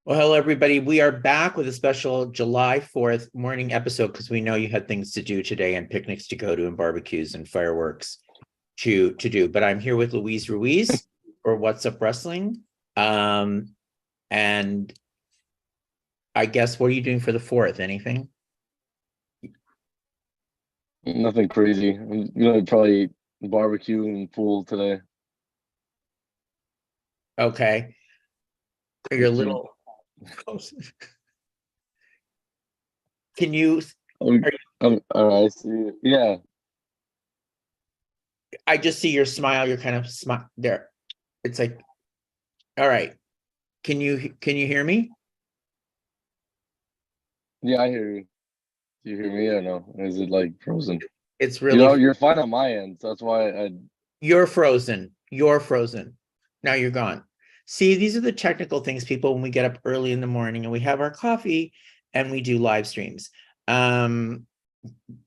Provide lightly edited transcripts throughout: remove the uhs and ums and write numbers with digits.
Well, hello, everybody. We are back with a special July 4th morning episode because we know you had things to do today and picnics to go to and barbecues and fireworks to do. But I'm here with Ruiz for What's Up Wrestling. And I guess, what are you doing for the 4th? Anything? Nothing crazy. I'm gonna probably barbecue and pool today. Okay. You're a little. Can you? I'm, Are you all right. See, yeah, I just see your smile. You're kind of smile there. It's like, all right. Can you hear me? yeah. I hear you. Do you hear me? I don't know. Is it like frozen? It's You really. know, you're fine on my end. So that's why I. You're frozen. You're frozen. Now you're gone. See, these are the technical things, people, when we get up early in the morning and we have our coffee and we do live streams. Um,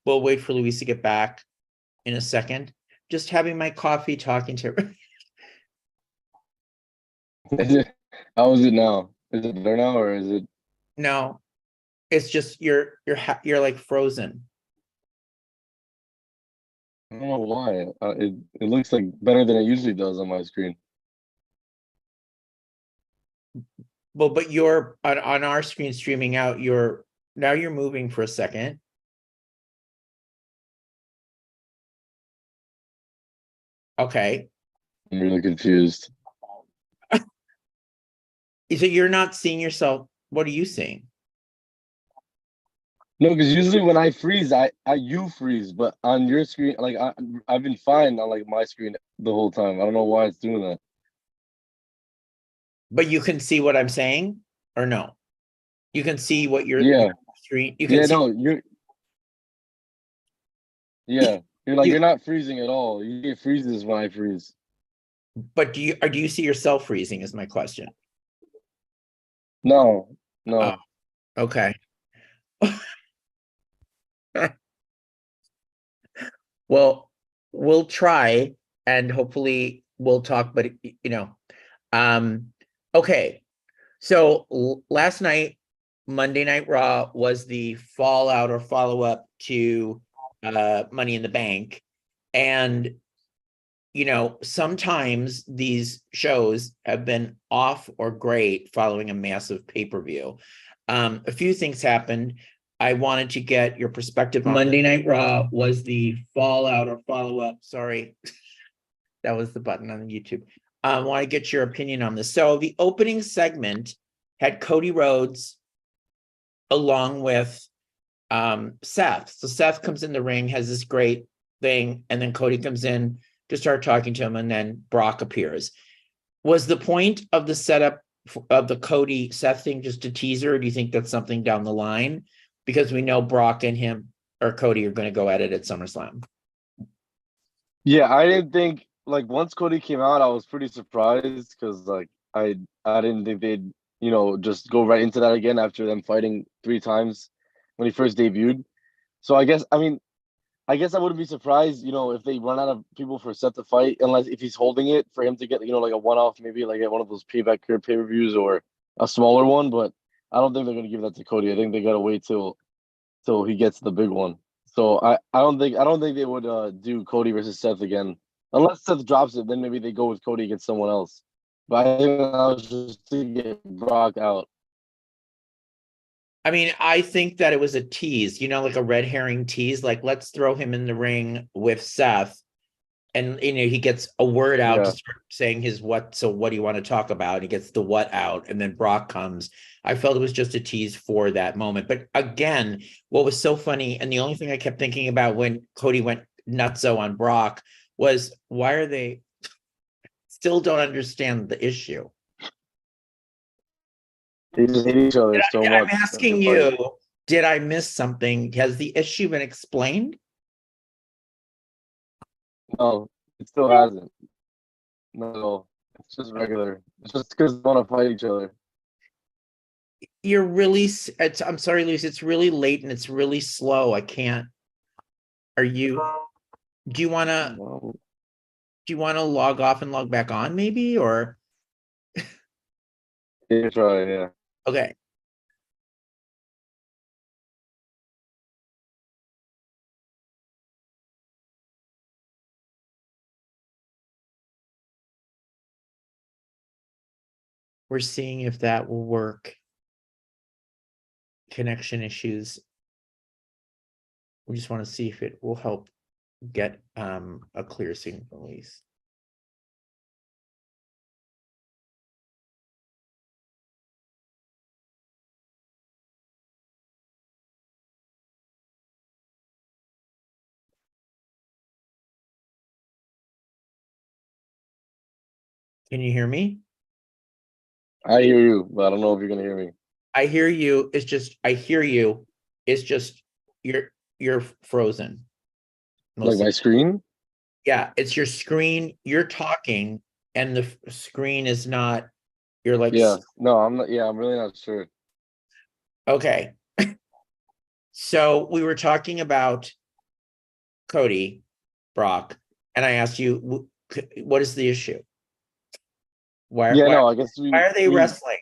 we'll wait for Luis to get back in a second. Just having my coffee, talking to her. Is it, how is it now? Is it better now, or is it? No, it's just you're like frozen. I don't know why. It looks like better than it usually does on my screen. Well, but you're on our screen streaming out. You're moving for a second. Okay. I'm really confused. So you're not seeing yourself. What are you seeing? No, because usually when I freeze, I you freeze, but on your screen, like I've been fine on like my screen the whole time. I don't know why it's doing that. But you can see what I'm saying, or no? You can see what your Yeah, screen. You can yeah, see no, you're like you. you're not freezing at all. You get freezes when I freeze. But do you see yourself freezing? Is my question. No, Oh, no. okay. Well, we'll try and hopefully we'll talk. But um, okay. So last night, Monday Night Raw was the fallout or follow up to Money in the Bank, and sometimes these shows have been off or great following a massive pay-per-view. A few things happened. I wanted to get your perspective on Monday Night Raw was the fallout or follow-up. Sorry, that was the button on the YouTube. I want to get your opinion on this. So the opening segment had Cody Rhodes along with Seth. So Seth comes in the ring, has this great thing, and then Cody comes in to start talking to him, and then Brock appears. Was the point of the setup of the Cody Seth thing just a teaser, or do you think that's something down the line? Because we know Brock and him or Cody are going to go at it at SummerSlam. Yeah, I didn't think like once Cody came out, I was pretty surprised because like I didn't think they'd just go right into that again after them fighting three times when he first debuted. So I guess I wouldn't be surprised, if they run out of people for Seth to fight, unless if he's holding it for him to get, like a one-off, maybe like at one of those payback career pay-per-views or a smaller one. But I don't think they're gonna give that to Cody. I think they gotta wait till he gets the big one. So I don't think they would do Cody versus Seth again, unless Seth drops it. Then maybe they go with Cody against someone else. But I think that was just to get Brock out. I mean, I think that it was a tease, like a red herring tease. Like, let's throw him in the ring with Seth, and he gets a word out to Yeah. start saying his what. So what do you want to talk about? He gets the what out, and then Brock comes. I felt it was just a tease for that moment. But again, what was so funny, and the only thing I kept thinking about when Cody went nutso on Brock was, why are they still don't understand the issue? They just hate each other so I'm much that they asking fight. you, did I miss something? Has the issue been explained? No, it still hasn't. No, it's just regular. It's just because they want to fight each other. You're really, I'm sorry, Lucy, it's really late and it's really slow. I can't. Are you, do you want to, No, log off and log back on maybe? Or, you try, yeah. Okay. We're seeing if that will work. Connection issues. We just want to see if it will help get a clear signal release. Can you hear me? I hear you, but I don't know if you're gonna hear me. I hear you. It's just I hear you. It's just you're frozen. Like my screen? Yeah, it's your screen. You're talking, and the screen is not. You're like, Yeah. No, I'm not. Yeah, I'm really not sure. okay. So we were talking about Cody, Brock, and I asked you, what is the issue? Why? Yeah, Why? no, I guess Why are they wrestling?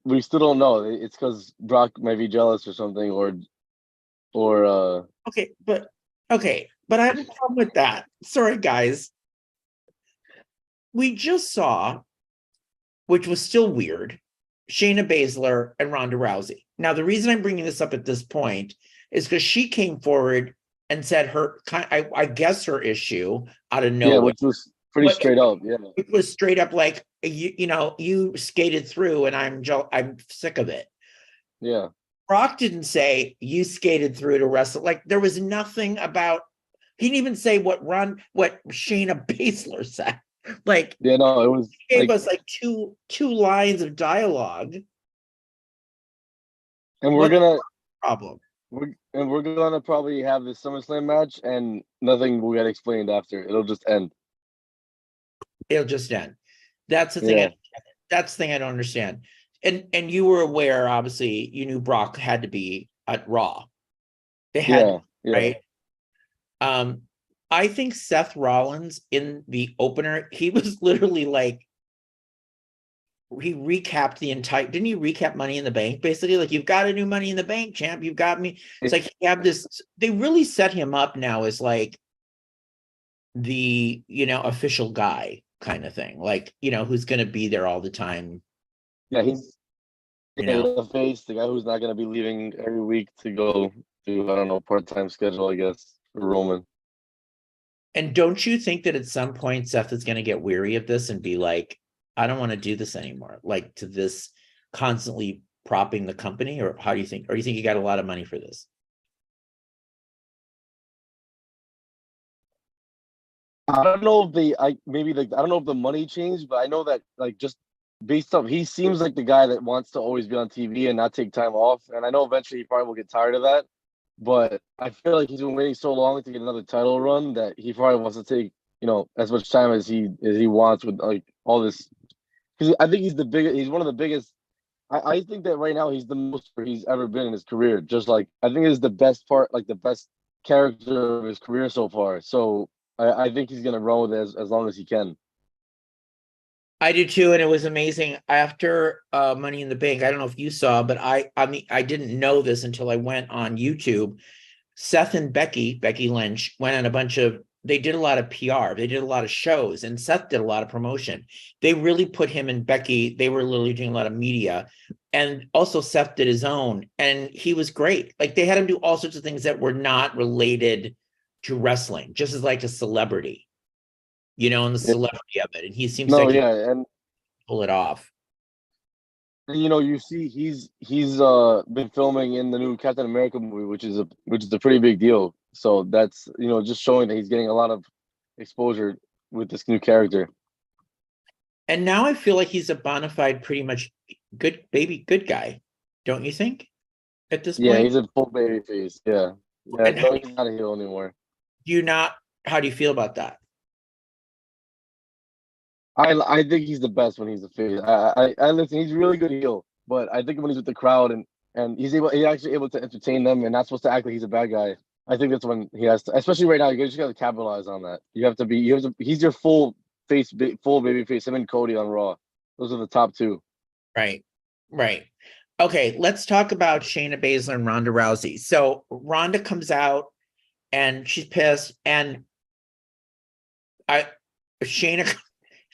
we still don't know. It's because Brock might be jealous or something, or Okay, but I have a problem with that. Sorry, guys. We just saw, which was still weird, Shayna Baszler and Ronda Rousey. Now, the reason I'm bringing this up at this point is because she came forward and said I guess her issue out of yeah, nowhere. which was pretty straight up. Yeah, It was straight up like you skated through, and I'm sick of it. yeah. Brock didn't say you skated through to wrestle. Like there was nothing about. He didn't even say what Shayna Baszler said. Like Yeah, no, it was he gave like, us like two lines of dialogue. and What problem? we're gonna probably have this SummerSlam match, and nothing will get explained after. It'll just end. It'll just end. That's the thing. Yeah, That's the thing I don't understand. And you were aware, obviously, you knew Brock had to be at Raw. They had, yeah. right? I think Seth Rollins in the opener, he was literally like, he recapped the entire, didn't he recap Money in the Bank? Basically, like, you've got a new Money in the Bank, champ. You've got me. It's like he have this, they really set him up now as like the, official guy kind of thing. Like, who's going to be there all the time. Yeah, he's You know, the face, the guy who's not gonna be leaving every week to go to, I don't know, part-time schedule, I guess, for Roman. and don't you think that at some point Seth is going to get weary of this and be like, I don't want to do this anymore, like to this constantly propping the company? Or how do you think, or do you think you got a lot of money for this? I don't know if I don't know if the money changed, but I know that, like, just based off, he seems like the guy that wants to always be on TV and not take time off. And I know eventually he probably will get tired of that. But I feel like he's been waiting so long to get another title run that he probably wants to take, as much time as he wants with, like, all this. Because I think he's the biggest. He's one of the biggest. I think that right now he's the most he's ever been in his career. Just like, I think it's the best part, like the best character of his career so far. So I think he's gonna run with it as long as he can. I do too, and it was amazing after Money in the Bank. I don't know if you saw, but I mean, I didn't know this until I went on YouTube. Seth and Becky Lynch went on a bunch of, they did a lot of PR, they did a lot of shows, and Seth did a lot of promotion. They really put him and Becky, they were literally doing a lot of media. And also Seth did his own, and he was great. Like they had him do all sorts of things that were not related to wrestling, just as like a celebrity, and the Yeah. celebrity of it. And he seems No, like he yeah, and pull it off. you see he's been filming in the new Captain America movie, which is a pretty big deal. So that's, just showing that he's getting a lot of exposure with this new character. And now I feel like he's a bona fide, pretty much good guy, don't you think? At this Yeah, point, he's a full baby face. Yeah. Yeah, and no, he's not a heel anymore. do you not? How do you feel about that? I think he's the best when he's a face. I listen, he's a really good heel, but I think when he's with the crowd and he's actually able to entertain them and not supposed to act like he's a bad guy. I think that's when he has to, especially right now, you just got to capitalize on that. He's your full face, full baby face. Him and Cody on Raw. Those are the top two. Right. Right. Okay, let's talk about Shayna Baszler and Ronda Rousey. So Ronda comes out and she's pissed, and I Shayna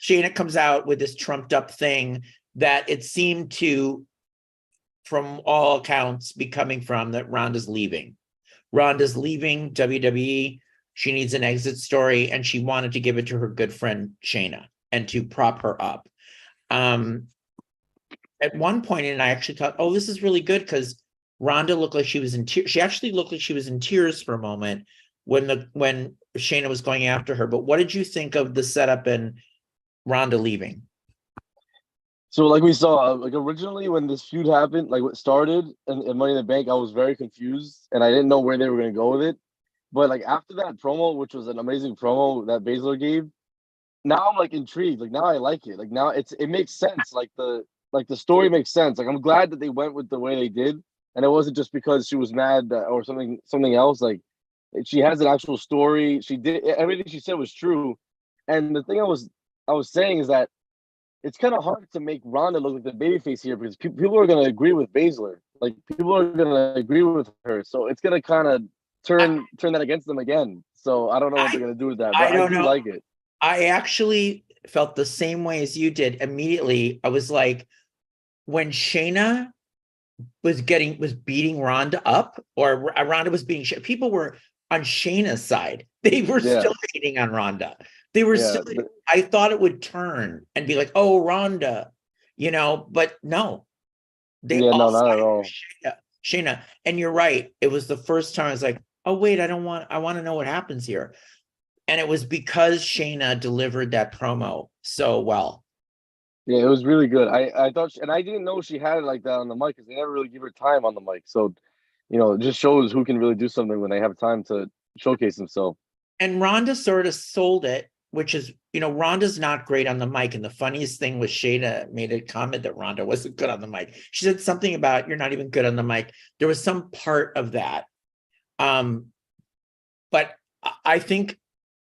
Shayna comes out with this trumped up thing that it seemed to, from all accounts, be coming from that Ronda's leaving. Ronda's leaving WWE. She needs an exit story, and she wanted to give it to her good friend Shayna and to prop her up. At one point, and I actually thought, oh, this is really good, because Ronda looked like she was in tears. She actually looked like she was in tears for a moment when Shayna was going after her. But what did you think of the setup and Ronda leaving? So like we saw, like originally when this feud happened, like what started and Money in the Bank, I was very confused and I didn't know where they were gonna go with it. But like after that promo, which was an amazing promo that Baszler gave, now I'm like intrigued. Like now I like it. Like now it makes sense. Like the story makes sense. Like I'm glad that they went with the way they did, and it wasn't just because she was mad or something else. Like she has an actual story. She did everything she said was true. And the thing I was saying is that it's kind of hard to make Ronda look like the babyface here because people are going to agree with Baszler. Like people are going to agree with her, so it's going to kind of turn that against them again. So I don't know what they're going to do with that, but I don't do know. like it. I actually felt the same way as you did immediately. I was like, when Shayna was beating Ronda up, or Ronda was beating, people were on Shayna's side. They were still hating on Ronda. They were still. I thought it would turn and be like, "Oh, Ronda," but no, they all no, not at all. Shayna, and you're right. It was the first time I was like, "Oh, wait, I want to know what happens here," and it was because Shayna delivered that promo so well. Yeah, it was really good. I thought, and I didn't know she had it like that on the mic because they never really give her time on the mic. So, it just shows who can really do something when they have time to showcase themselves. And Ronda sort of sold it, which is, Ronda's not great on the mic. And the funniest thing was Shayna made a comment that Ronda wasn't good on the mic. She said something about, you're not even good on the mic. There was some part of that. But I think,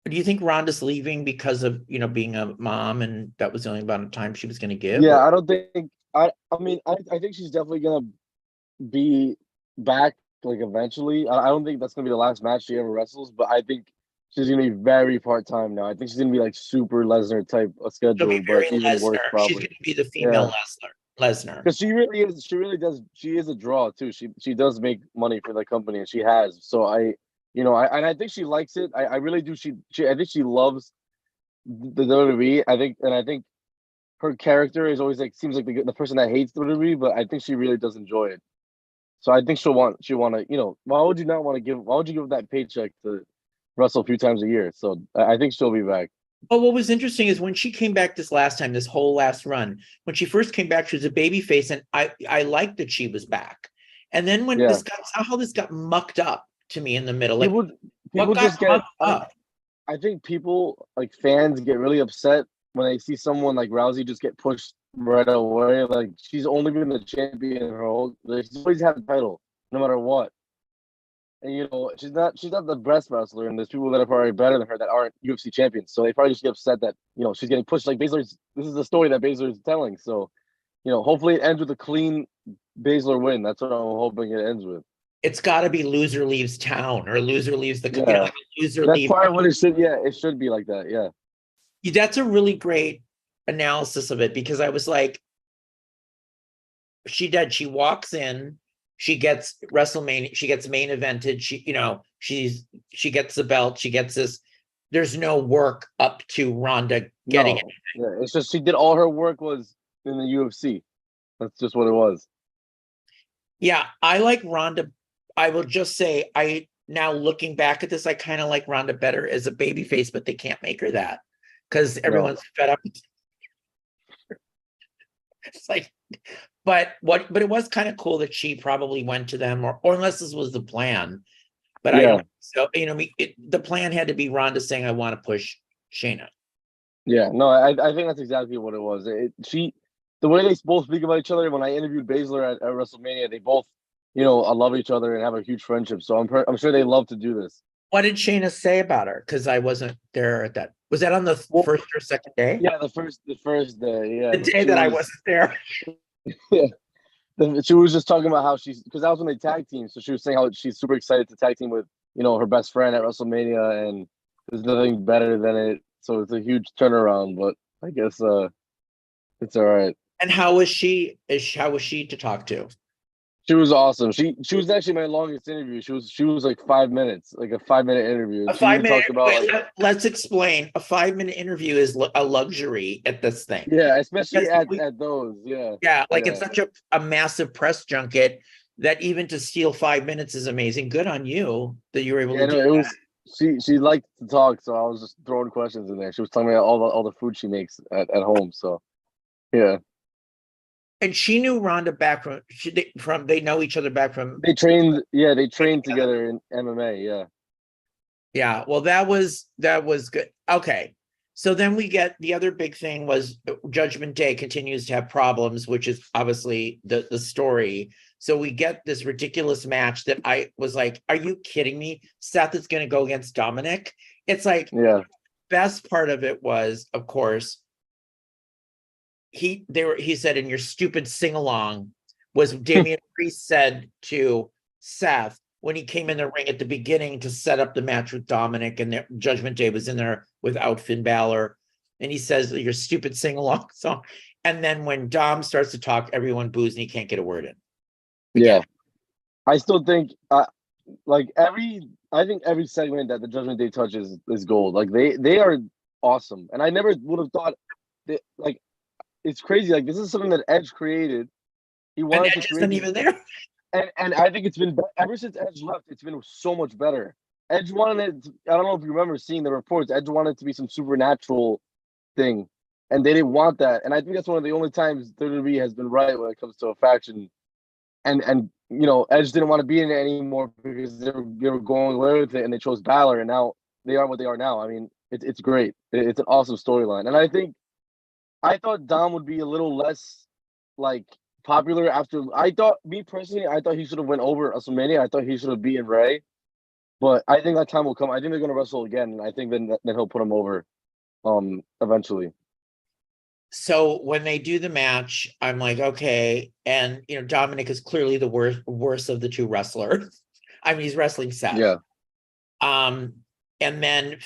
do you think Ronda's leaving because of, being a mom and that was the only amount of time she was going to give? Yeah, I don't think, I mean, I think she's definitely going to be back like eventually. I don't think that's going to be the last match she ever wrestles, but I think she's going to be very part-time now. I think she's going to be like super Lesnar type of schedule, but even Lesnar. worse probably. She's going to be the female Lesnar. Because she really does. She is a draw too. She does make money for the company, and she has. So I think she likes it. I really do. I think she loves the WWE. I think her character is always like seems like the person that hates the WWE, but I think she really does enjoy it. So I think she'll want to. Why would you not want to give? Why would you give that paycheck to wrestle a few times a year? So I think she'll be back. But what was interesting is when she came back this last time, this whole last run, when she first came back, she was a baby face, and I liked that she was back. And then when this got mucked up to me in the middle, like people just get up. I think people like fans get really upset when they see someone like Rousey just get pushed right away. Like she's only been the champion her whole. Like, she's always had the title, no matter what. And she's not the best wrestler, and there's people that are probably better than her that aren't UFC champions. So they probably just get upset that she's getting pushed. Like Baszler's, this is the story that Baszler is telling. So, hopefully it ends with a clean Baszler win. That's what I'm hoping it ends with. It's got to be loser leaves town or loser leaves the like loser. That's probably what it should. Yeah, it should be like that. Yeah, that's a really great analysis of it, because I was like, she walks in. She gets WrestleMania. She gets main evented. She gets the belt. She gets this. There's no work up to Ronda getting it. Yeah, it's just she did all her work was in the UFC. That's just what it was. Yeah, I like Ronda. I will just say, now looking back at this, I kind of like Ronda better as a babyface, but they can't make her that because everyone's fed up. It's like. But it was kind of cool that she probably went to them, or unless this was the plan. But I don't. So the plan had to be Ronda saying, "I want to push Shayna." Yeah, no, I think that's exactly what it was. The way they both speak about each other. When I interviewed Baszler at WrestleMania, they both, love each other and have a huge friendship. So I'm sure they love to do this. What did Shayna say about her? Because I wasn't there at that. Was that on the first or second day? Yeah, the first day. Yeah, the day that I wasn't there. Yeah, She was just talking about how because that was when they tag team. So she was saying how she's super excited to tag team with, her best friend at WrestleMania, and there's nothing better than it. So it's a huge turnaround, but I guess it's all right. And how was she? How was she to talk to? She was awesome. She was actually my longest interview. She was like 5 minutes, like a 5 minute interview. A And she even 5 minute. talked about Let's explain. A 5 minute interview is a luxury at this thing. yeah, especially Because at those. Yeah. Yeah, like Yeah. it's such a massive press junket that even to steal 5 minutes is amazing. Good on you that you were able Yeah, to no, do it that. was she liked to talk, so I was just throwing questions in there. She was telling me all the food she makes at home. So yeah. And she knew Rhonda back from they know each other back from They trained together in MMA, yeah. yeah. Well, that was good. Okay. So then we get the other big thing was Judgment Day continues to have problems, which is obviously the story. So we get this ridiculous match that I was like, are you kidding me? Seth is going to go against Dominic. It's like, Yeah. best part of it was, of course, he said in your stupid sing-along was Damian Priest said to Seth when he came in the ring at the beginning to set up the match with Dominic, and Judgment Day was in there without Finn Balor, and he says your stupid sing-along song, and then when Dom starts to talk, everyone boos and he can't get a word in. Again. Yeah. I still think I think every segment that the Judgment Day touches is gold. Like they are awesome. And I never would have thought that, like, it's crazy. Like, this is something that Edge created. He wanted Edge to create isn't even there. And I think it's been ever since Edge left, it's been so much better. Edge wanted it. I don't know if you remember seeing the reports. Edge wanted it to be some supernatural thing, and they didn't want that. And I think that's one of the only times WWE has been right when it comes to a faction. And Edge didn't want to be in it anymore because they were going away with it, and they chose Balor, and now they are what they are now. I mean, it's great. It's an awesome storyline, and I thought Dom would be a little less like popular after. I thought he should have went over WrestleMania. I thought he should have beaten Ray, but I think that time will come. I think they're gonna wrestle again, and I think then he'll put him over, eventually. So when they do the match, I'm like, okay, and Dominic is clearly the worst of the two wrestlers. I mean, he's wrestling Seth. Yeah. And then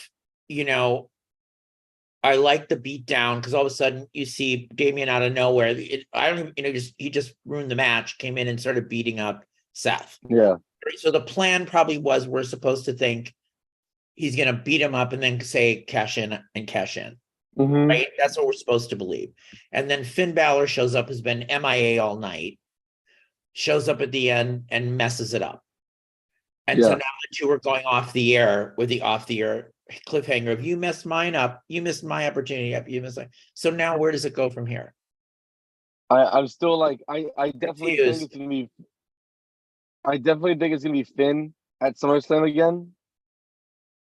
I like the beat down because all of a sudden you see Damian out of nowhere. I don't even, he just ruined the match, came in and started beating up Seth. Yeah. So the plan probably was we're supposed to think he's going to beat him up and then say cash in and cash in. Mm-hmm. Right? That's what we're supposed to believe. And then Finn Balor shows up, has been MIA all night, shows up at the end and messes it up. And so now the two are going off the air with the off the air cliffhanger of you messed mine up, you missed my opportunity up, you missed it. So now where does it go from here? I'm still like I definitely think it's gonna be Finn at SummerSlam again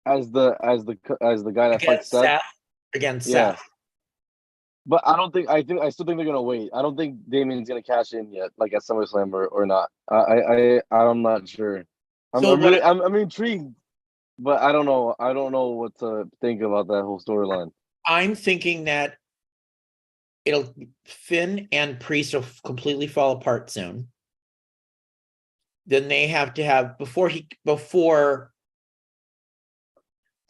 as the guy that fights Seth. Against Seth. But I still think they're gonna wait. I don't think Damian's gonna cash in yet, like at SummerSlam or not. I'm not sure. I'm intrigued, but I don't know. I don't know what to think about that whole storyline. I'm thinking that Finn and Priest will completely fall apart soon. Then they have to have before.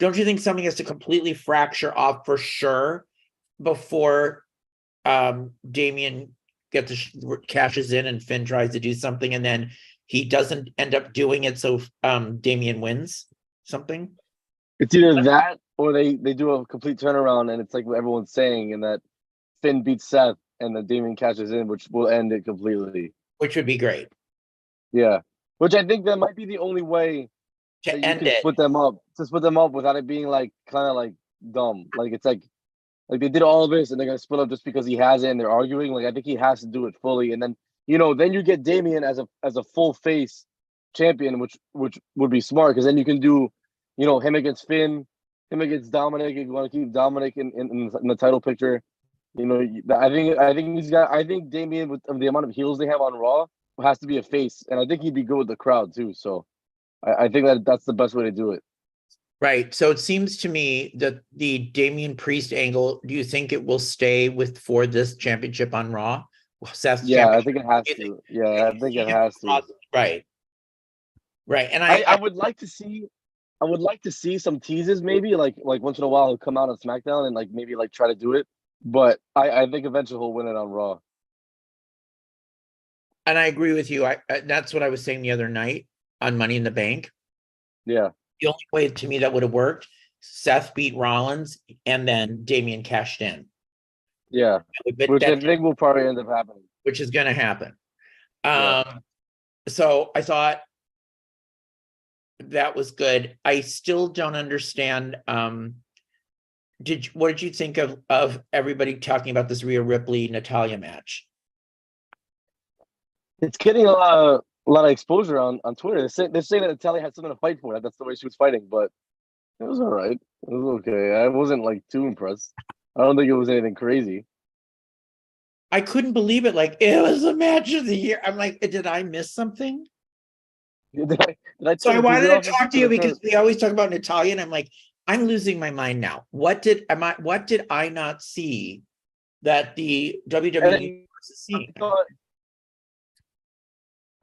Don't you think something has to completely fracture off for sure before Damian cashes in and Finn tries to do something and then he doesn't end up doing it, so Damian wins something? It's either that or they do a complete turnaround and it's like what everyone's saying, and that Finn beats Seth and then Damian cashes in, which will end it completely. Which would be great. Yeah. Which I think that might be the only way to end it. Split them up without it being like kind of like dumb. Like it's like they did all of this and they're gonna split up just because he has it and they're arguing. Like I think he has to do it fully, and then then you get Damian as a full face champion, which would be smart because then you can do him against Finn, him against Dominic. If you want to keep Dominic in the title picture, I think Damian, with the amount of heels they have on Raw, has to be a face, and I think he'd be good with the crowd too. So I think that's the best way to do it. Right. So it seems to me that the Damian Priest angle, do you think it will stay for this championship on Raw? Seth's Yeah, I championship. think it has You think- to. Yeah, I think you it think has to. right, right. And I would like to see. I would like to see some teases, maybe like once in a while he'll come out on SmackDown and like maybe like try to do it. But I think eventually he'll win it on Raw. and I agree with you. That's what I was saying the other night on Money in the Bank. Yeah, The only way to me that would have worked, Seth beat Rollins and then Damian cashed in. yeah. But Which I think will probably end up happening. which is going to happen. Yeah. So I thought that was good. I still don't understand. What did you think of everybody talking about this Rhea Ripley Natalia match? It's getting a lot of exposure on Twitter. They're saying that Natalia had something to fight for. That's the way she was fighting, but it was all right. It was okay. I wasn't like too impressed. I don't think it was anything crazy. I couldn't believe it. Like, it was a match of the year. I'm like, did I miss something? Did I So I turn the wanted TV to off? talk to you because we always talk about Natalia, and I'm like, I'm losing my mind now. What did I not see that the WWE was seeing?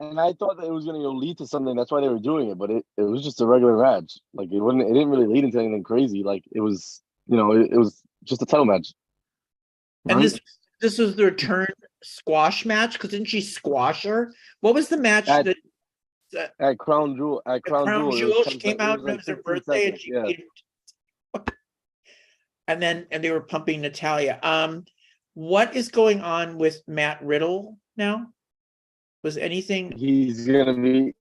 I thought that it was going to lead to something. That's why they were doing it, but it was just a regular match. Like it didn't really lead into anything crazy. Like it was, it was just a title match. And Right? this was the return squash match, because didn't she squash her? What was the match at Crown Jewel? At Crown Jewel, it was She 10 came it out was and it like was her 15 birthday, and seconds. she Yeah. beat and they were pumping Natalia. What is going on with Matt Riddle now? Was anything? He's gonna be.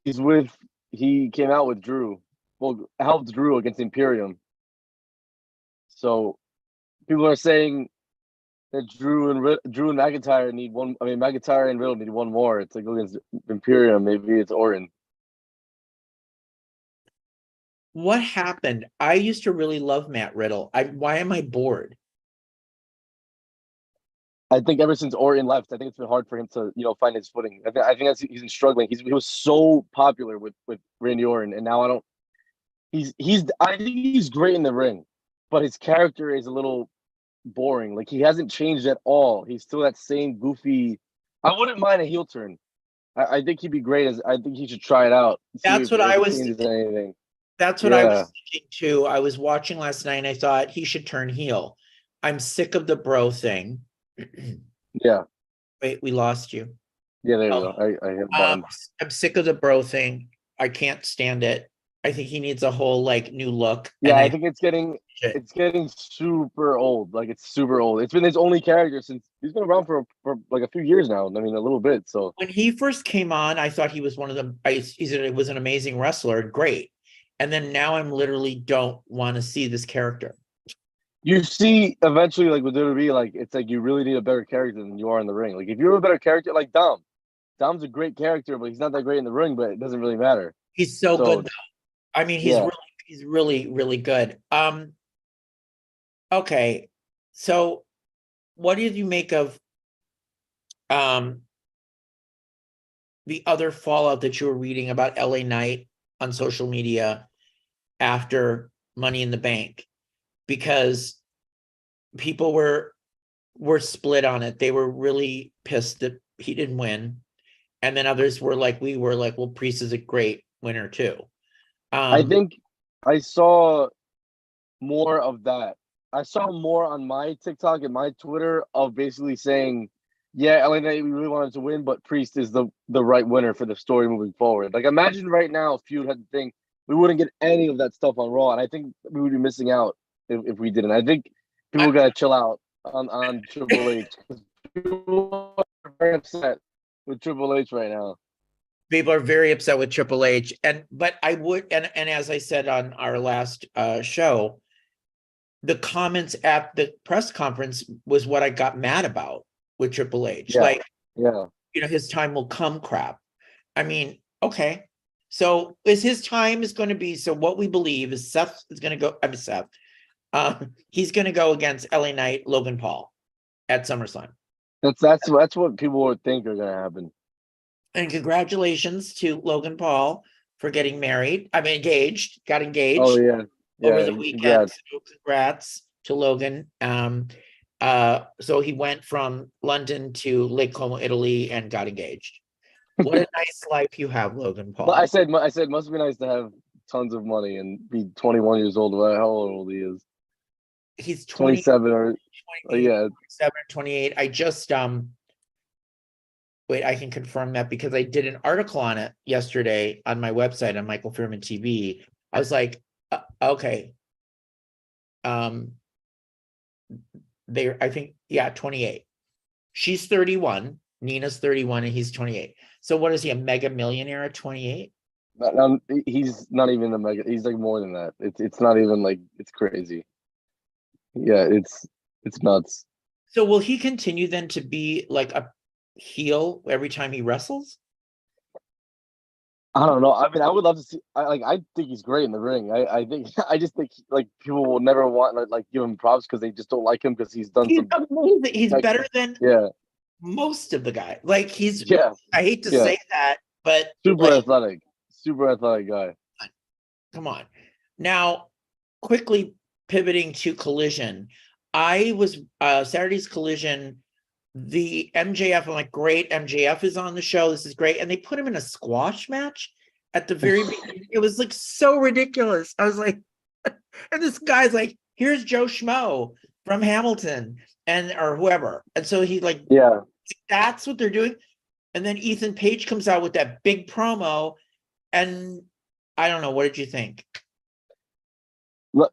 He's with. He came out with Drew. Well, helped Drew against Imperium. So people are saying that Drew and McIntyre need one. I mean, McIntyre and Riddle need one more to go against Imperium. Maybe it's Orton. What happened? I used to really love Matt Riddle. Why am I bored? I think ever since Orton left, I think it's been hard for him to, find his footing. I think he's been struggling. He was so popular with Randy Orton, and now I don't. I think he's great in the ring, but his character is a little boring. Like he hasn't changed at all. He's still that same goofy. I wouldn't mind a heel turn. I think he'd be great. I think he should try it out. That's what I was. Anything. That's what I was thinking too. I was watching last night and I thought he should turn heel. I'm sick of the bro thing. Yeah. Wait, we lost you. Yeah, there you go. I hit button. I'm sick of the bro thing. I can't stand it. I think he needs a whole new look. Yeah, I think it's getting super old. Like it's super old. It's been his only character since he's been around for like a few years now. I mean, a little bit. So when he first came on, I thought he was one of them. He was an amazing wrestler, great. And then now I'm literally don't want to see this character. You see, eventually, like with WWE, like it's like you really need a better character than you are in the ring. Like if you're a better character, like Dom's a great character, but he's not that great in the ring. But it doesn't really matter. He's so good though. I mean, he's really, really good. Okay. So what did you make of the other fallout that you were reading about LA Knight on social media after Money in the Bank? Because people were split on it. They were really pissed that he didn't win. And then others were like, well, Priest is a great winner too. I think I saw more of that. I saw more on my TikTok and my Twitter of basically saying, yeah, LA Knight, we really wanted to win, but Priest is the right winner for the story moving forward. Like imagine right now if Feud had the thing, we wouldn't get any of that stuff on Raw. And I think we would be missing out if we didn't. I think people gotta chill out on Triple H. People are very upset with Triple H right now. People are very upset with Triple H. But I would, and as I said on our last show, the comments at the press conference was what I got mad about with Triple H. His time will come crap. I mean, okay. So his time is going to be, so what we believe is Seth is going to go, he's going to go against LA Knight, Logan Paul at SummerSlam. That's what people would think are going to happen. And congratulations to Logan Paul for getting married. I mean, got engaged. Oh, yeah. Over the weekend. So congrats to Logan. So he went from London to Lake Como, Italy, and got engaged. What a nice life you have, Logan But I Paul. said, must be nice to have tons of money and be 21 years old. How old he is? He's 20, 27 or 28, yeah. 27, 28. I just wait, I can confirm that because I did an article on it yesterday on my website on Michael Fairman TV. I was like, okay. I think, yeah, 28. She's 31. Nina's 31 and he's 28. So what is he, a mega millionaire at 28? He's not even a mega. He's like more than that. It's not even like it's crazy. Yeah, it's nuts. So will he continue then to be like a heel every time he wrestles? I don't know. I mean, I would love to see. I think he's great in the ring. I think I just think like people will never want like give him props because they just don't like him because he's done He's some. amazing. He's Like, better than yeah, most of the guys. Like yeah, I hate to yeah. say that, but Super like, athletic, super athletic guy. come on. Now, quickly pivoting to Collision. I was Saturday's Collision, the MJF, I'm like, great, MJF is on the show. This is great. And they put him in a squash match at the very beginning. It was like so ridiculous. I was like, and this guy's like, here's Joe Schmo from Hamilton and or whoever. And so he like, Yeah. that's what they're doing. And then Ethan Page comes out with that big promo. And I don't know, what did you think?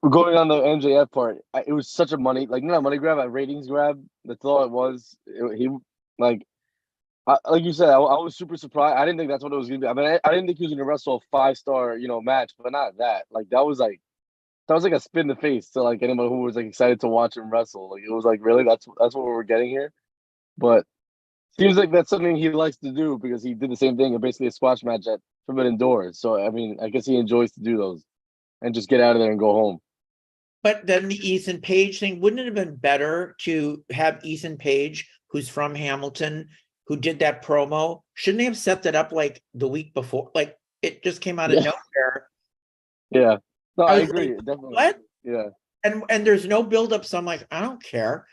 Going on the MJF part, it was such a not a money grab, a ratings grab. That's all it was. He like, like you said, I was super surprised. I didn't think that's what it was gonna be. I mean, I didn't think he was gonna wrestle a 5-star, match, but not that. Like that was like a spin in the face to like anyone who was like excited to watch him wrestle. Like it was like really that's what we're getting here. But seems like that's something he likes to do because he did the same thing in basically a squash match at Forbidden Doors. So I mean, I guess he enjoys to do those and just get out of there and go home. But then the Ethan Page thing, wouldn't it have been better to have Ethan Page, who's from Hamilton, who did that promo? Shouldn't they have set that up like the week before? Like it just came out of Yeah. nowhere. Yeah. No, I I was agree. like, Definitely. what? Yeah. And there's no buildup. So I'm like, I don't care.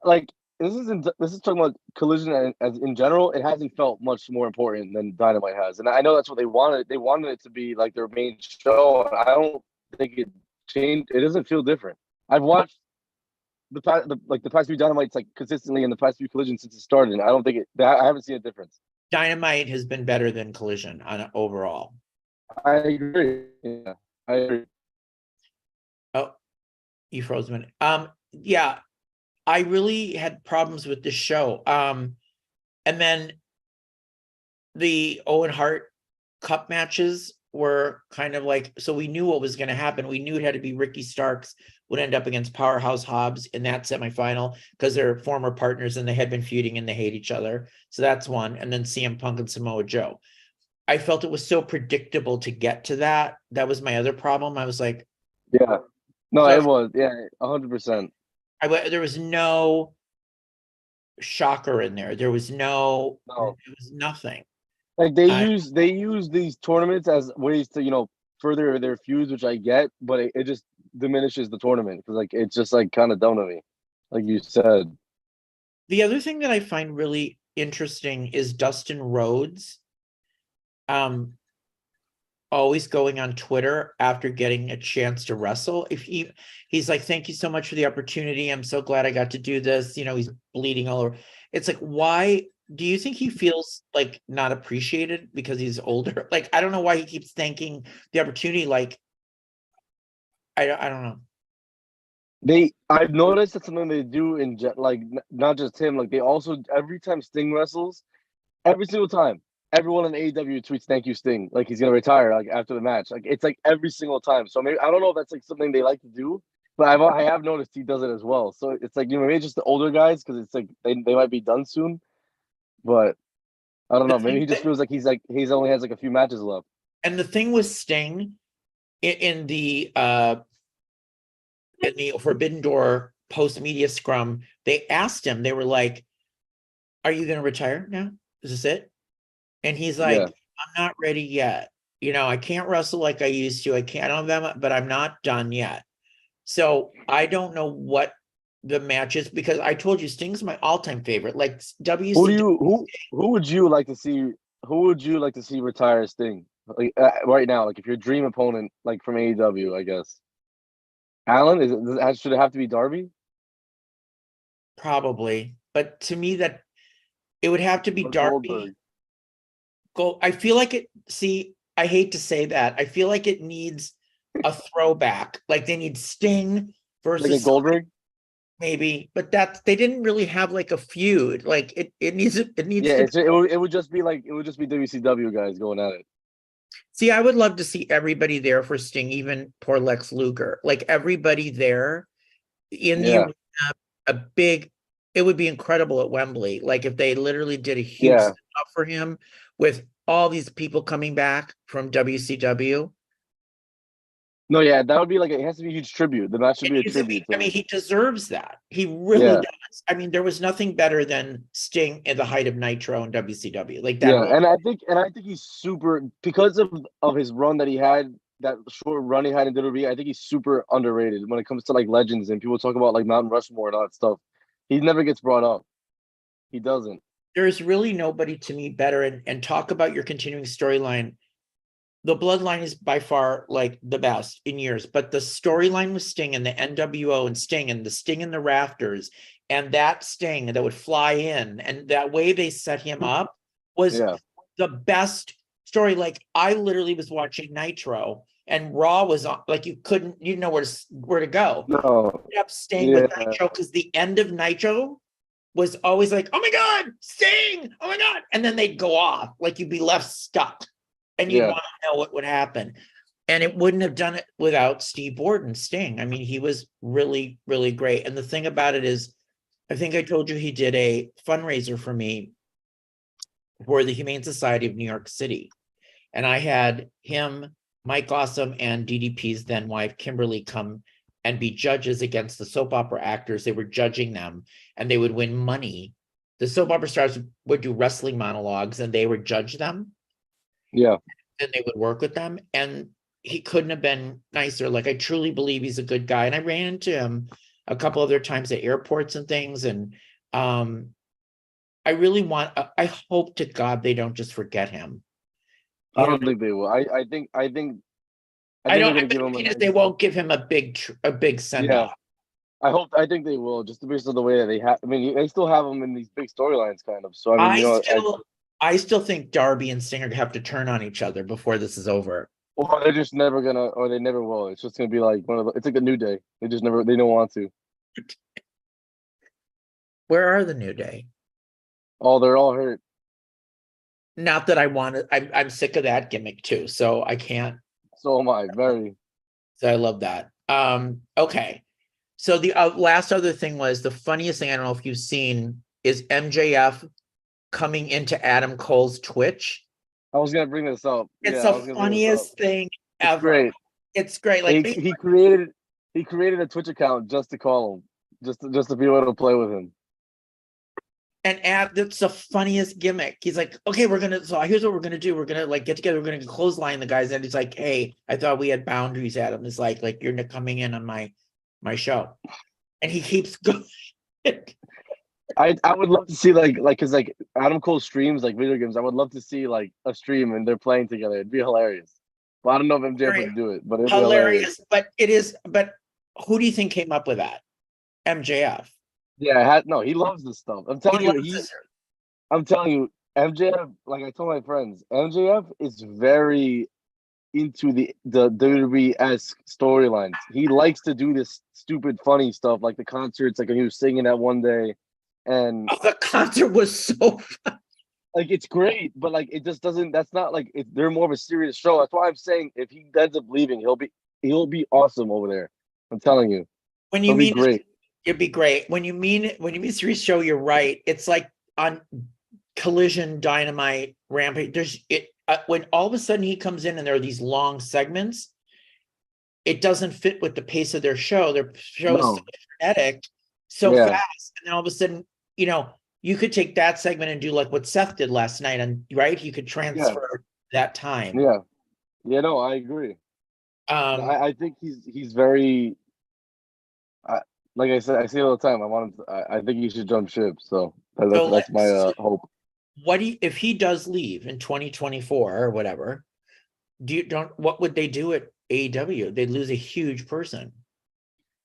Like this is talking about Collision as in general. It hasn't felt much more important than Dynamite has, and I know that's what they wanted. They wanted it to be like their main show. And I don't think it changed. It doesn't feel different. I've watched the past few Dynamites like consistently in the past few Collisions since it started, and I don't think I haven't seen a difference. Dynamite has been better than Collision on overall. I agree. Yeah, I agree. Oh, you froze a minute. Yeah, I really had problems with this show. And then the Owen Hart Cup matches were kind of like, so we knew what was going to happen. We knew it had to be Ricky Starks would end up against Powerhouse Hobbs in that semifinal because they're former partners and they had been feuding and they hate each other. So that's one. And then CM Punk and Samoa Joe. I felt it was so predictable to get to that. That was my other problem. I was like, yeah, no, so it was 100%. there was no shocker in there. There was No, nothing. like they use these tournaments as ways to further their feuds, which I get, but it just diminishes the tournament because like it's just like kind of dumb to me, like you said. The other thing that I find really interesting is Dustin Rhodes always going on Twitter after getting a chance to wrestle. If he's like, thank you so much for the opportunity. I'm so glad I got to do this. He's bleeding all over. It's like, why do you think he feels like not appreciated because he's older? Like, I don't know why he keeps thanking the opportunity. Like, I don't know. I've noticed that's something they do in like not just him. Like they also every time Sting wrestles, every single time, everyone in AEW tweets "Thank you, Sting." Like he's gonna retire like after the match. Like it's like every single time. So maybe I don't know if that's like something they like to do, but I have noticed he does it as well. So it's like maybe it's just the older guys because it's like they might be done soon, but I don't know. Maybe he just feels like he's only has like a few matches left. And the thing with Sting in the Forbidden Door post media scrum, they asked him, they were like, are you going to retire now? Is this it? And he's like, Yeah. I'm not ready yet. I can't wrestle like I used to. I don't have that much, but I'm not done yet. So I don't know what the matches, because I told you Sting's my all-time favorite. Like Who do WCW. you who would you like to see? Who would you like to see retire Sting? Like right now, like if your dream opponent, like from AEW, I guess. Allen should it have to be Darby Probably, but to me that it would have to be or Darby. Goldberg? I feel like it. See, I hate to say that. I feel like it needs a throwback. Like they need Sting Like a versus Goldberg? maybe, but that they didn't really have like a feud. Like it needs Yeah, to be. it would just be like it would just be WCW guys going at it. See, I would love to see everybody there for Sting, even poor Lex Luger. Like everybody there in the Yeah, arena, a big. It would be incredible at Wembley. Like if they literally did a huge yeah. stuff for him with all these people coming back from WCW. No, yeah, that would be like it has to be a huge tribute. The match should be a tribute to I mean, him. he deserves that. He really Yeah, does. I mean, there was nothing better than Sting at the height of Nitro and WCW. Like that. yeah, and I think he's super because of his run that he had, that short run he had in WWE. I think he's super underrated when it comes to like legends and people talk about like Mount Rushmore and all that stuff. He never gets brought up. He doesn't. There's really nobody to me better. And talk about your continuing storyline. The Bloodline is by far like the best in years, but the storyline with Sting and the NWO and Sting and the Sting in the rafters and that Sting that would fly in and that way they set him up was Yeah, the best story. Like I literally was watching Nitro and Raw was on, like you didn't know where to go. no, You kept staying with yeah, Nitro because the end of Nitro was always like, oh my God, Sting, oh my God. And then they'd go off, like you'd be left stuck and you'd yeah. want to know what would happen. And it wouldn't have done it without Steve Borden, Sting. I mean, he was really, really great. And the thing about it is, I think I told you he did a fundraiser for me for the Humane Society of New York City. And I had him, Mike Awesome, and DDP's then wife, Kimberly, come and be judges against the soap opera actors. They were judging them and they would win money. The soap opera stars would do wrestling monologues and they would judge them. Yeah. And they would work with them. And he couldn't have been nicer. Like, I truly believe he's a good guy. And I ran into him a couple other times at airports and things. And I really I hope to God they don't just forget him. I don't think they will. I think I they're don't, gonna give him a nice, they won't give him a big send yeah. off. I think they will, just based on the way that they have. I mean, they still have them in these big storylines, kind of. So I mean, I still think Darby and Stinger have to turn on each other before this is over. or they're just never gonna, or they never will. It's just gonna be like it's like a New Day. They just never, they don't want to. Where are the New Day? Oh, they're all hurt. Not that I want to. I'm sick of that gimmick too. So I can't. So am I. Very. So I love that. Okay. So the last other thing was the funniest thing. I don't know if you've seen is MJF coming into Adam Cole's Twitch. I was gonna bring this up. It's Yeah, the funniest thing ever. It's great. It's great. He, Like he created a Twitch account just to call him, just to be able to play with him. and that's the funniest gimmick. He's like, okay, so here's what we're gonna do. We're gonna like get together. We're gonna clothesline the guys. And he's like, hey, I thought we had boundaries, Adam. It's like you're coming in on my show, and he keeps going. I would love to see like because like Adam Cole streams like video games. I would love to see like a stream and they're playing together. It'd be hilarious. But I don't know if MJF would do it, but it'd be hilarious. But it is. But who do you think came up with that? MJF. Yeah, no, he loves this stuff. I'm telling you, MJF. Like I told my friends, MJF is very into the WWE-esque storylines. He likes to do this stupid, funny stuff, like the concerts. Like he was singing that one day, and the concert was so fun. Like it's great, but like it just doesn't. That's not like they're more of a serious show. That's why I'm saying if he ends up leaving, he'll be awesome over there. I'm telling you. When you mean great. It'd be great. When you mean serious show, you're right. It's like on Collision, Dynamite, Rampage. When all of a sudden he comes in and there are these long segments, it doesn't fit with the pace of their show. Their show is so frenetic, so fast, and then all of a sudden, you could take that segment and do like what Seth did last night, and right, you could transfer that time. Yeah, no, I agree. I think he's very. like I said, I say it all the time. I think he should jump ship. So So that's my hope. if he does leave in 2024 or whatever, what would they do at AEW? They'd lose a huge person.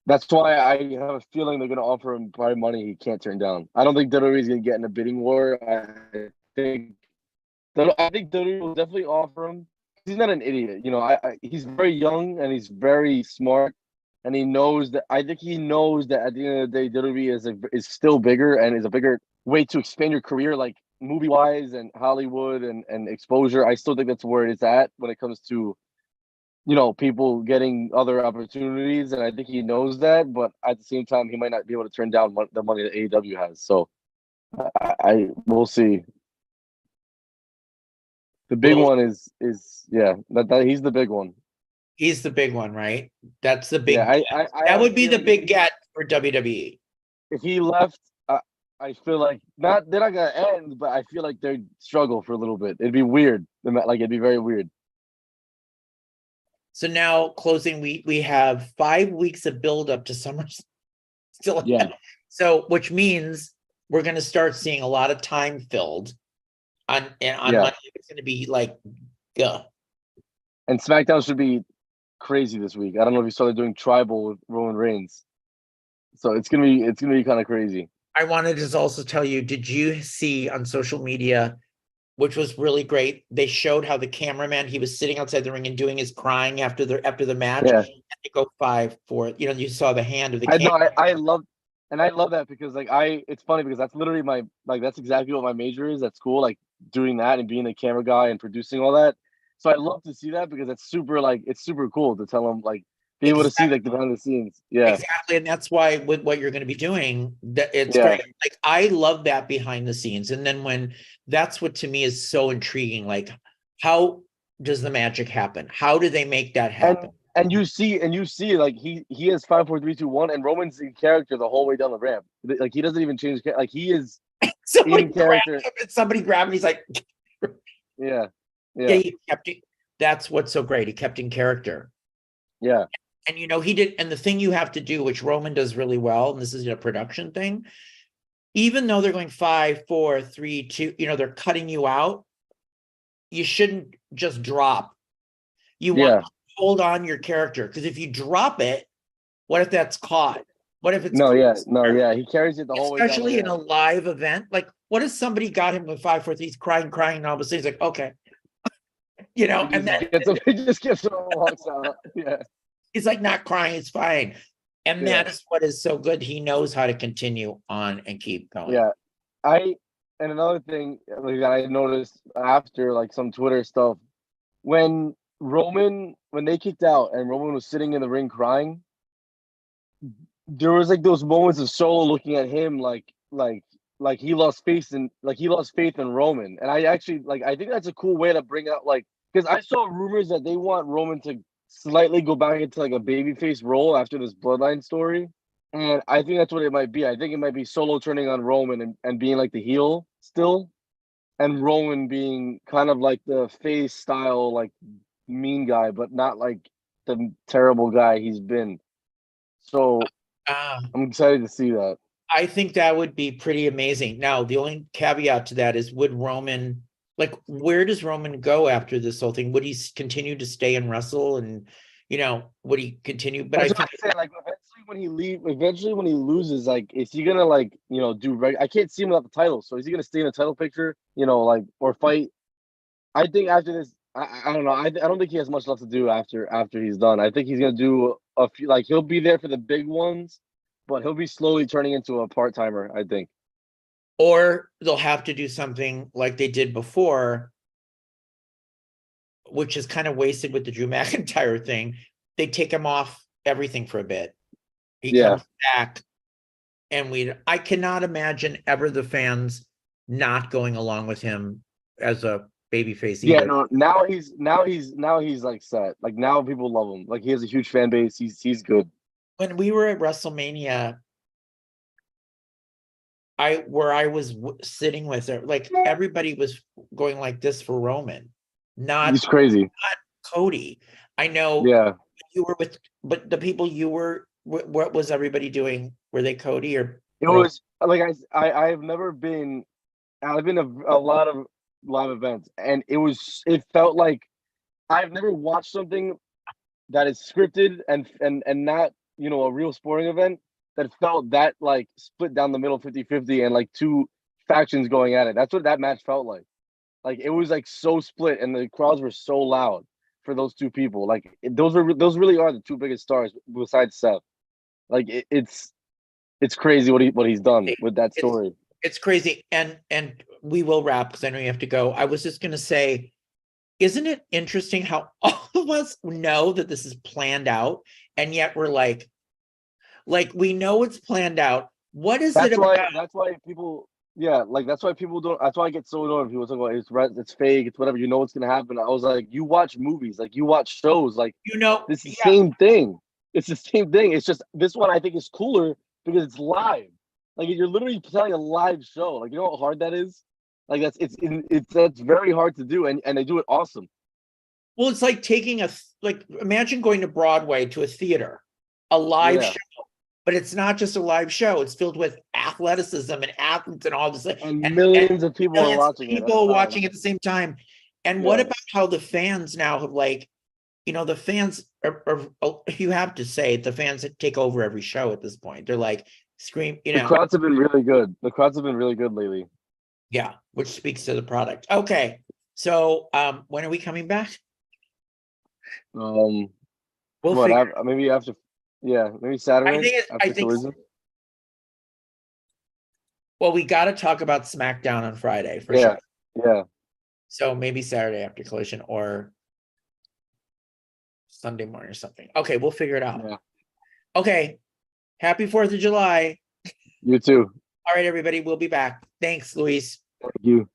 That's why I have a feeling they're going to offer him probably money he can't turn down. I don't think WWE is going to get in a bidding war. Think I think WWE will definitely offer him. He's not an idiot, you know. He's very young and he's very smart, and he knows that. I think he knows that at the end of the day, WWE is still bigger and is a bigger way to expand your career, like movie wise and Hollywood and exposure. I still think that's where it's at when it comes to, you know, people getting other opportunities, and I think he knows that. But at the same time, he might not be able to turn down the money that AEW has. So I we'll see. The big one is yeah, that he's the big one. He's the big one, right? That's the big. Yeah, that would be the big get for WWE. If he left, I feel like they're not gonna end, but I feel like they'd struggle for a little bit. It'd be weird. Like it'd be very weird. So now closing, we have 5 weeks of build up to summer. Still, yeah. So which means we're going to start seeing a lot of time filled on Monday. It's going to be like, yeah. And SmackDown should be crazy this week. I don't know if you saw they're doing tribal with Roman Reigns, so it's gonna be kind of crazy. I wanted to also tell you, did you see on social media, which was really great, they showed how the cameraman, he was sitting outside the ring and doing his crying after the match. Yeah. And they go 5, 4, you know, you saw the hand of the camera. I love that because it's funny because that's literally that's exactly what my major is at school, like doing that and being a camera guy and producing all that. So I love to see that because it's super cool to tell them, like, be able to see like the behind the scenes. Yeah, exactly. And that's why with what you're going to be doing, that it's great. Like, I love that behind the scenes. And then that's what to me is so intriguing. Like, how does the magic happen? How do they make that happen? And you see like he has 5, 4, 3, 2, 1, and Roman's in character the whole way down the ramp. Like he doesn't even change. Like he is in character. Somebody grabbed him. He's like, yeah. He kept it. That's what's so great. He kept in character. Yeah. And you know, he did. And the thing you have to do, which Roman does really well, and this is a production thing, even though they're going 5, 4, 3, 2, you know, they're cutting you out. You shouldn't just drop. You want to hold on your character, because if you drop it, what if that's caught? What if it's he carries it the whole way. Especially in a live event. Like, what if somebody got him with 5, 4, 3, he's crying, and all of a sudden he's like, okay. You know, and then he just gets up and walks out. Yeah. He's like not crying, it's fine. And that is what is so good. He knows how to continue on and keep going. Yeah. And another thing like I noticed after like some Twitter stuff, when they kicked out and Roman was sitting in the ring crying, there was like those moments of Solo looking at him like he lost faith in Roman. And I actually I think that's a cool way to bring out, like, because I saw rumors that they want Roman to slightly go back into like a babyface role after this bloodline story. And I think that's what it might be. I think it might be Solo turning on Roman and being like the heel still, and Roman being kind of like the face style, like mean guy, but not like the terrible guy he's been. So I'm excited to see that. I think that would be pretty amazing. Now, the only caveat to that is, would Roman, like, where does Roman go after this whole thing? Would he continue to stay and wrestle? And, you know, would he continue? But that's what I say, like, eventually when he loses, like, is he gonna, like, you know, I can't see him without the title. So is he gonna stay in the title picture, you know, like, or fight? I think after this, I don't know. I don't think he has much left to do after he's done. I think he's gonna do a few, like, he'll be there for the big ones, but he'll be slowly turning into a part-timer, I think. Or they'll have to do something like they did before, which is kind of wasted with the Drew McIntyre thing. They take him off everything for a bit. He comes back, and I cannot imagine ever the fans not going along with him as a babyface either. Yeah, no, now he's like set. Like, now people love him. Like, he has a huge fan base. He's good. When we were at WrestleMania, where I was sitting with her, like, everybody was going like this for Roman. He's crazy. Not Cody. I know. Yeah. You were with, but the people you were, what was everybody doing Were they Cody or It was like I've never been. I've been a lot of live events, and it felt like I've never watched something that is scripted and not, you know, a real sporting event that felt that like split down the middle 50-50 and like two factions going at it. That's what that match felt like. Like it was like so split and the crowds were so loud for those two people. Like those really are the two biggest stars besides Seth. Like it's crazy what he's done with that story. It's crazy. And we will wrap because I know you have to go. I was just gonna say, isn't it interesting how all of us know that this is planned out, and yet we're like we know it's planned out. What is it about? That's why people, yeah, like that's why people don't. That's why I get so annoyed when people talk about it's fake, it's whatever. You know what's gonna happen. I was like, you watch movies, like you watch shows, like it's the same thing. It's the same thing. It's just this one I think is cooler because it's live. Like you're literally telling a live show. Like you know how hard that is. Like that's very hard to do, and they do it awesome. Well, it's like taking imagine going to Broadway to a theater, a live show, but it's not just a live show. It's filled with athleticism and athletes and all this. And millions of people are watching it. People watching at the same time. And what about how the fans now have the fans are, you have to say the fans that take over every show at this point. They're like scream, The crowds have been really good. The crowds have been really good lately. Yeah, which speaks to the product. Okay. So when are we coming back? Maybe after, maybe Saturday. I think well, we got to talk about SmackDown on Friday for sure. Yeah. So maybe Saturday after Collision or Sunday morning or something. Okay, we'll figure it out. Yeah. Okay. Happy 4th of July. You too. All right, everybody. We'll be back. Thanks, Luis. Thank you.